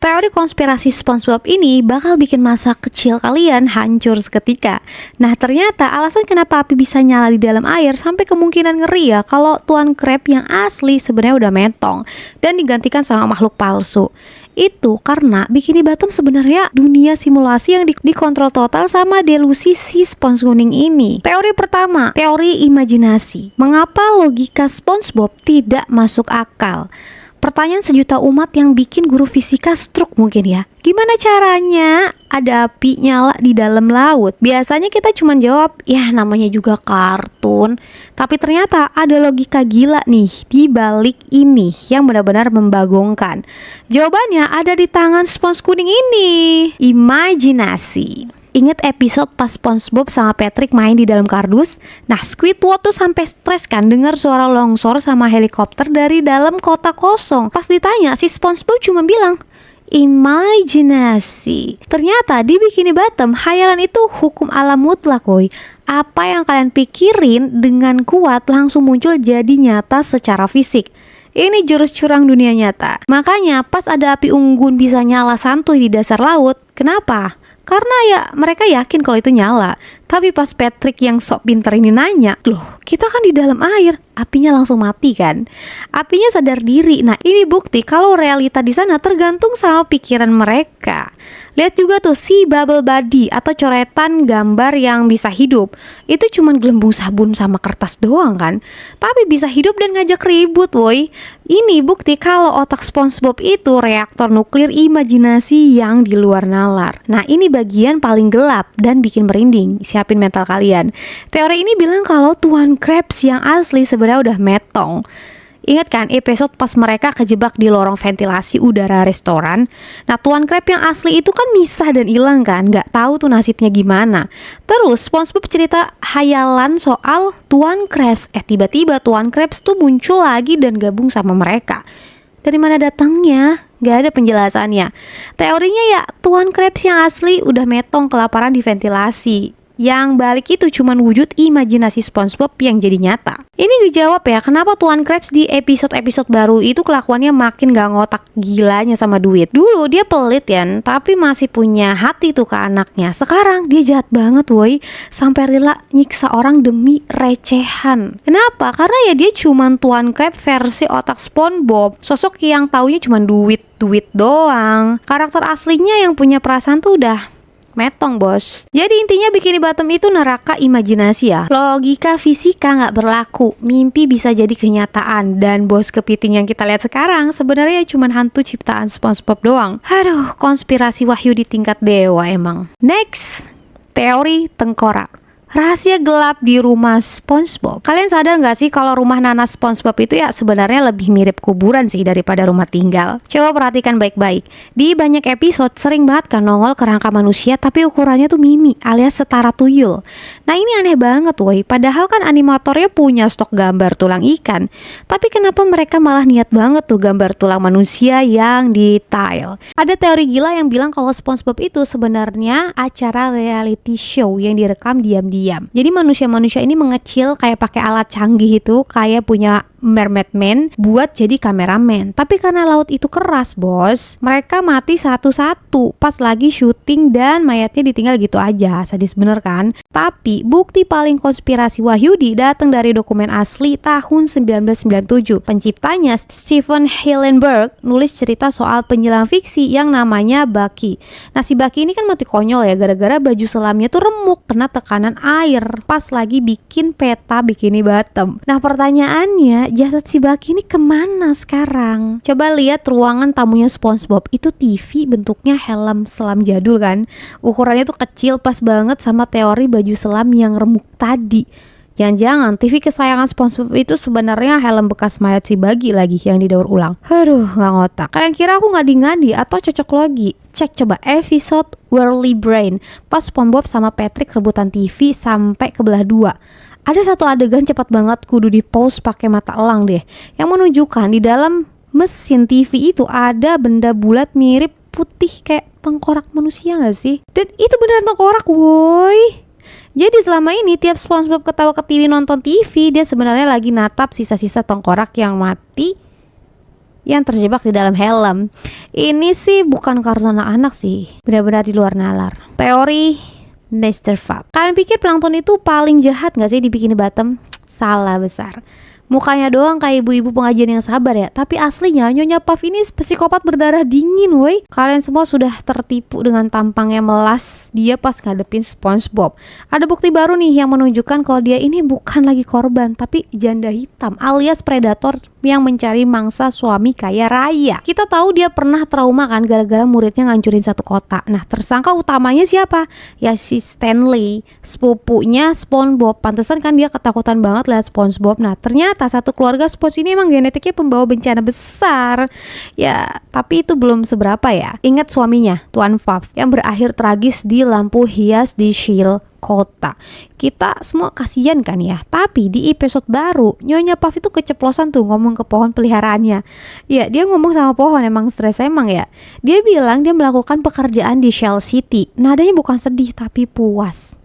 Teori konspirasi SpongeBob ini bakal bikin masa kecil kalian hancur seketika. Nah, ternyata alasan kenapa api bisa nyala di dalam air sampai kemungkinan ngeri ya kalau Tuan Crab yang asli sebenarnya udah metong dan digantikan sama makhluk palsu. Itu karena Bikini Bottom sebenarnya dunia simulasi yang dikontrol total sama delusi si Spons kuning ini. Teori pertama, teori imajinasi. Mengapa logika SpongeBob tidak masuk akal? Pertanyaan sejuta umat yang bikin guru fisika stroke mungkin ya. Gimana caranya ada api nyala di dalam laut? Biasanya kita cuma jawab, ya namanya juga kartun. Tapi ternyata ada logika gila nih di balik ini yang benar-benar membagongkan. Jawabannya ada di tangan Spons kuning ini. Imajinasi. Ingat episode pas SpongeBob sama Patrick main di dalam kardus? Nah, Squidward tuh sampai stres kan dengar suara longsor sama helikopter dari dalam kota kosong. Pas ditanya, si SpongeBob cuma bilang, imajinasi. Ternyata di Bikini Bottom, khayalan itu hukum alam mutlak, woy. Apa yang kalian pikirin dengan kuat langsung muncul jadi nyata secara fisik. Ini jurus curang dunia nyata. Makanya pas ada api unggun bisa nyala santuy di dasar laut. Kenapa? Karena ya mereka yakin kalau itu nyala. Tapi pas Patrick yang sok pinter ini nanya, loh kita kan di dalam air, apinya langsung mati kan? Apinya sadar diri. Nah ini bukti kalau realita di sana tergantung sama pikiran mereka. Lihat juga tuh si bubble body atau coretan gambar yang bisa hidup. Itu cuman gelembung sabun sama kertas doang kan? Tapi bisa hidup dan ngajak ribut woy. Ini bukti kalau otak SpongeBob itu reaktor nuklir imajinasi yang di luar nalar. Nah ini bagian paling gelap dan bikin merinding. Siapin mental kalian. Teori ini bilang kalau Tuan Krabs yang asli sebenarnya udah metong. Ingat kan episode pas mereka kejebak di lorong ventilasi udara restoran? Nah Tuan Crab yang asli itu kan misah dan hilang kan, nggak tahu tuh nasibnya gimana. Terus SpongeBob cerita hayalan soal Tuan Krabs. Tiba-tiba Tuan Krabs tuh muncul lagi dan gabung sama mereka. Dari mana datangnya? Gak ada penjelasannya. Teorinya ya Tuan Krabs yang asli udah metong kelaparan di ventilasi. Yang balik itu cuma wujud imajinasi SpongeBob yang jadi nyata. Ini dijawab ya kenapa Tuan Krabs di episode-episode baru itu kelakuannya makin gak ngotak gilanya sama duit. Dulu dia pelit ya, tapi masih punya hati tuh ke anaknya. Sekarang dia jahat banget woy, sampai rela nyiksa orang demi recehan. Kenapa? Karena ya dia cuma Tuan Krabs versi otak SpongeBob. Sosok yang taunya cuma duit doang. Karakter aslinya yang punya perasaan tuh udah metong bos. Jadi intinya Bikini Bottom itu neraka imajinasi ya. Logika fisika gak berlaku. Mimpi bisa jadi kenyataan. Dan bos kepiting yang kita lihat sekarang sebenarnya cuma hantu ciptaan SpongeBob doang. Aduh, konspirasi wahyu di tingkat dewa emang. Next, teori tengkorak. Rahasia gelap di rumah SpongeBob. Kalian sadar gak sih kalau rumah nanas SpongeBob itu ya sebenarnya lebih mirip kuburan sih daripada rumah tinggal? Coba perhatikan baik-baik. Di banyak episode sering banget kan nongol kerangka manusia tapi ukurannya tuh mini alias setara tuyul. Nah ini aneh banget woy. Padahal kan animatornya punya stok gambar tulang ikan. Tapi kenapa mereka malah niat banget tuh gambar tulang manusia yang detail? Ada teori gila yang bilang kalau SpongeBob itu sebenarnya acara reality show yang direkam diam-diam. Jadi manusia-manusia ini mengecil kayak pakai alat canggih itu, kayak punya Mermaid Man buat jadi kameramen. Tapi karena laut itu keras bos, mereka mati satu-satu pas lagi syuting dan mayatnya ditinggal gitu aja. Sadis bener kan? Tapi bukti paling konspirasi Wahyudi datang dari dokumen asli tahun 1997. Penciptanya Steven Hillenburg nulis cerita soal penyelam fiksi yang namanya Bucky. Nah si Bucky ini kan mati konyol ya gara-gara baju selamnya tuh remuk kena tekanan air pas lagi bikin peta Bikini Bottom. Nah pertanyaannya, jasad si Bucky ini kemana sekarang? Coba lihat ruangan tamunya SpongeBob. Itu TV bentuknya helm selam jadul kan. Ukurannya tuh kecil pas banget sama teori baju selam yang remuk tadi. Jangan-jangan TV kesayangan SpongeBob itu sebenarnya helm bekas mayat si Bucky lagi yang didaur ulang. Aduh gak ngotak. Kalian kira aku ngadi-ngadi atau cocok logi? Cek coba episode Whirly Brain pas SpongeBob sama Patrick rebutan TV sampai kebelah dua. Ada satu adegan cepat banget kudu di pause pakai mata elang deh, yang menunjukkan di dalam mesin TV itu ada benda bulat mirip putih kayak tengkorak manusia gak sih? Dan itu beneran tengkorak woi. Jadi selama ini tiap SpongeBob ketawa ke TV nonton TV, dia sebenarnya lagi natap sisa-sisa tengkorak yang mati yang terjebak di dalam helm. Ini sih bukan kartun anak-anak sih, benar-benar di luar nalar. Teori Mr. Fab. Kalian pikir plankton itu paling jahat gak sih di Bikini Bottom? Salah besar. Mukanya doang kayak ibu-ibu pengajian yang sabar ya, tapi aslinya Nyonya Puff ini psikopat berdarah dingin woi. Kalian semua sudah tertipu dengan tampangnya melas dia pas ngadepin SpongeBob. Ada bukti baru nih yang menunjukkan kalau dia ini bukan lagi korban, tapi janda hitam alias predator yang mencari mangsa suami kaya raya. Kita tahu dia pernah trauma kan gara-gara muridnya ngancurin satu kota. Nah, tersangka utamanya siapa? Ya si Stanley, sepupunya SpongeBob. Pantesan kan dia ketakutan banget lihat SpongeBob. Nah, ternyata satu keluarga Sponge ini emang genetiknya pembawa bencana besar. Ya, tapi itu belum seberapa ya. Ingat suaminya, Tuan Puff, yang berakhir tragis di lampu hias di Shield kota. Kita semua kasihan kan ya. Tapi di episode baru Nyonya Puff itu keceplosan tuh ngomong ke pohon peliharaannya. Ya, dia ngomong sama pohon, emang stres emang ya. Dia bilang dia melakukan pekerjaan di Shell City. Nadanya bukan sedih tapi puas.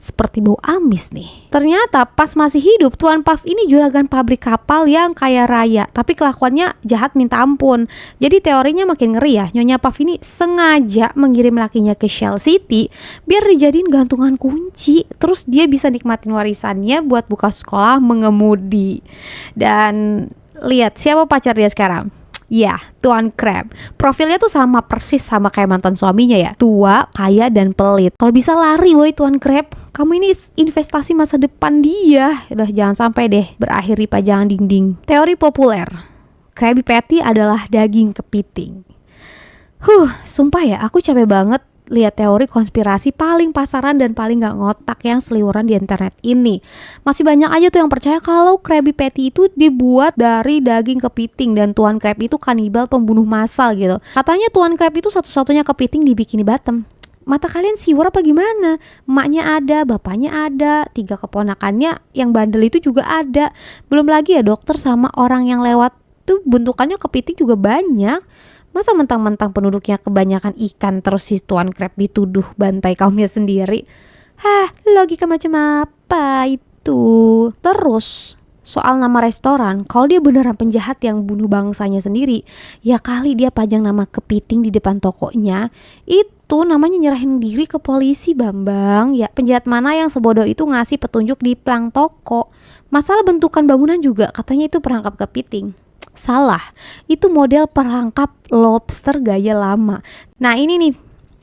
Seperti bau amis nih. Ternyata pas masih hidup Tuan Puff ini juragan pabrik kapal yang kaya raya, tapi kelakuannya jahat minta ampun. Jadi teorinya makin ngeri ya. Nyonya Puff ini sengaja mengirim lakinya ke Shell City biar dijadiin gantungan kunci. Terus dia bisa nikmatin warisannya buat buka sekolah mengemudi. Dan lihat siapa pacar dia sekarang. Ya, Tuan Crab. Profilnya tuh sama persis sama kayak mantan suaminya ya. Tua, kaya, dan pelit. Kalau bisa lari woi Tuan Crab. Kamu ini investasi masa depan dia. Udah jangan sampai deh berakhir di pajangan dinding. Teori populer. Krabby Patty adalah daging kepiting. Sumpah ya, aku capek banget lihat teori konspirasi paling pasaran dan paling gak ngotak yang seliweran di internet ini. Masih banyak aja tuh yang percaya kalau Krabby Patty itu dibuat dari daging kepiting dan Tuan Crab itu kanibal pembunuh massal gitu. Katanya Tuan Crab itu satu-satunya kepiting di Bikini Bottom. Mata kalian siwar apa gimana? Emaknya ada, bapaknya ada, 3 keponakannya yang bandel itu juga ada. Belum lagi ya dokter sama orang yang lewat tuh bentukannya kepiting juga banyak. Masa mentang-mentang penduduknya kebanyakan ikan terus si Tuan Crab dituduh bantai kaumnya sendiri? Logika macam apa itu? Terus soal nama restoran, kalau dia beneran penjahat yang bunuh bangsanya sendiri, ya kali dia pajang nama kepiting di depan tokonya. Itu namanya nyerahin diri ke polisi, Bambang. Ya, penjahat mana yang sebodoh itu ngasih petunjuk di plang toko? Masalah bentukan bangunan juga katanya itu perangkap kepiting. Salah, itu model perangkap lobster gaya lama. Nah ini nih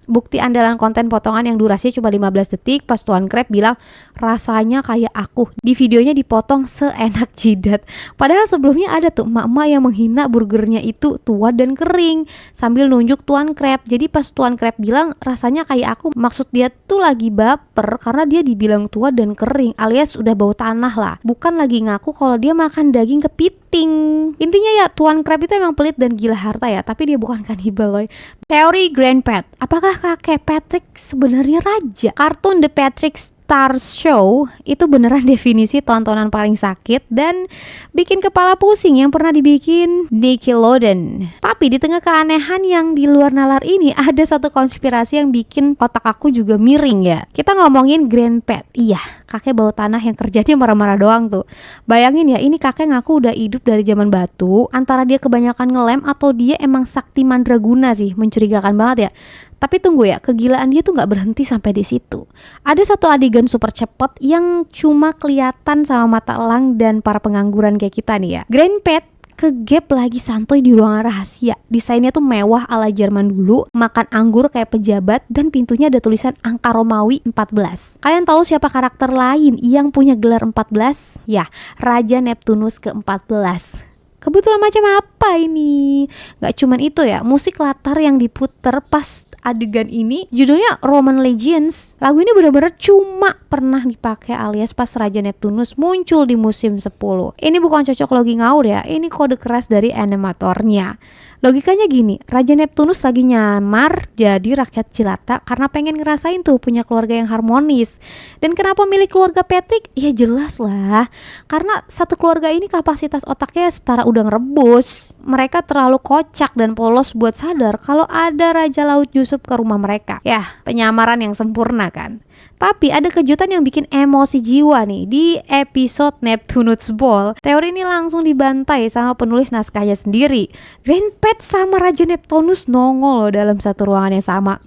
bukti andalan konten potongan yang durasinya cuma 15 detik pas Tuan Crab bilang rasanya kayak aku. Di videonya dipotong seenak jidat. Padahal sebelumnya ada tuh emak-emak yang menghina burgernya itu tua dan kering sambil nunjuk Tuan Crab. Jadi pas Tuan Crab bilang rasanya kayak aku, maksud dia tuh lagi baper karena dia dibilang tua dan kering alias udah bau tanah lah. Bukan lagi ngaku kalau dia makan daging kepiting. Intinya ya Tuan Crab itu emang pelit dan gila harta ya, tapi dia bukan kanibal loh. Teori Grandpet. Apakah kakek Patrick sebenarnya raja? Kartun The Patrick Star Show itu beneran definisi tontonan paling sakit dan bikin kepala pusing yang pernah dibikin Nickelodeon. Tapi di tengah keanehan yang di luar nalar ini ada satu konspirasi yang bikin otak aku juga miring ya. Kita ngomongin Grandpet. Iya, kakek bau tanah yang kerjanya marah-marah doang tuh. Bayangin ya, ini kakek ngaku udah hidup dari zaman batu. Antara dia kebanyakan ngelem atau dia emang sakti mandraguna sih, mencurigakan banget ya. Tapi tunggu ya, kegilaan dia tuh gak berhenti sampai di situ. Ada satu adegan super cepet yang cuma kelihatan sama mata elang dan para pengangguran kayak kita nih ya. Grandpet kegap lagi santuy di ruangan rahasia. Desainnya tuh mewah ala Jerman dulu, makan anggur kayak pejabat, dan pintunya ada tulisan angka Romawi 14. Kalian tahu siapa karakter lain yang punya gelar 14? Ya, Raja Neptunus ke-14. Kebetulan macam apa ini? Gak cuman itu ya, musik latar yang diputer pas adegan ini judulnya Roman Legends. Lagu ini benar-benar cuma pernah dipakai alias pas Raja Neptunus muncul di musim 10. Ini bukan cocok logi ngaur ya, ini kode keras dari animatornya. Logikanya gini, Raja Neptunus lagi nyamar jadi rakyat jelata karena pengen ngerasain tuh punya keluarga yang harmonis. Dan kenapa milih keluarga Patrick? Ya jelas lah, karena satu keluarga ini kapasitas otaknya setara udang rebus. Mereka terlalu kocak dan polos buat sadar kalau ada Raja Laut Yusuf ke rumah mereka. Ya, penyamaran yang sempurna kan. Tapi ada kejutan yang bikin emosi jiwa nih. Di episode Neptunus Ball, teori ini langsung dibantai sama penulis naskahnya sendiri. Grandpet sama Raja Neptunus nongol loh dalam satu ruangan yang sama.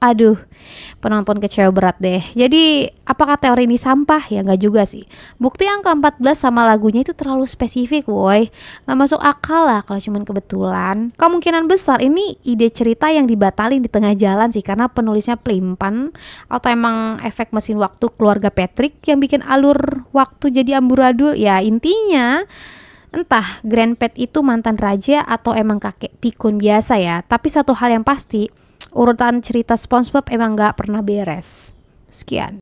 Aduh, penonton kecewa berat deh. Jadi, apakah teori ini sampah? Ya nggak juga sih. Bukti angka 14 sama lagunya itu terlalu spesifik, woi. Nggak masuk akal lah kalau cuman kebetulan. Kemungkinan besar ini ide cerita yang dibatalin di tengah jalan sih, karena penulisnya pelimpan, atau emang efek mesin waktu keluarga Patrick yang bikin alur waktu jadi amburadul. Ya intinya, entah Grandpet itu mantan raja atau emang kakek pikun biasa ya. Tapi satu hal yang pasti, urutan cerita SpongeBob emang gak pernah beres. Sekian.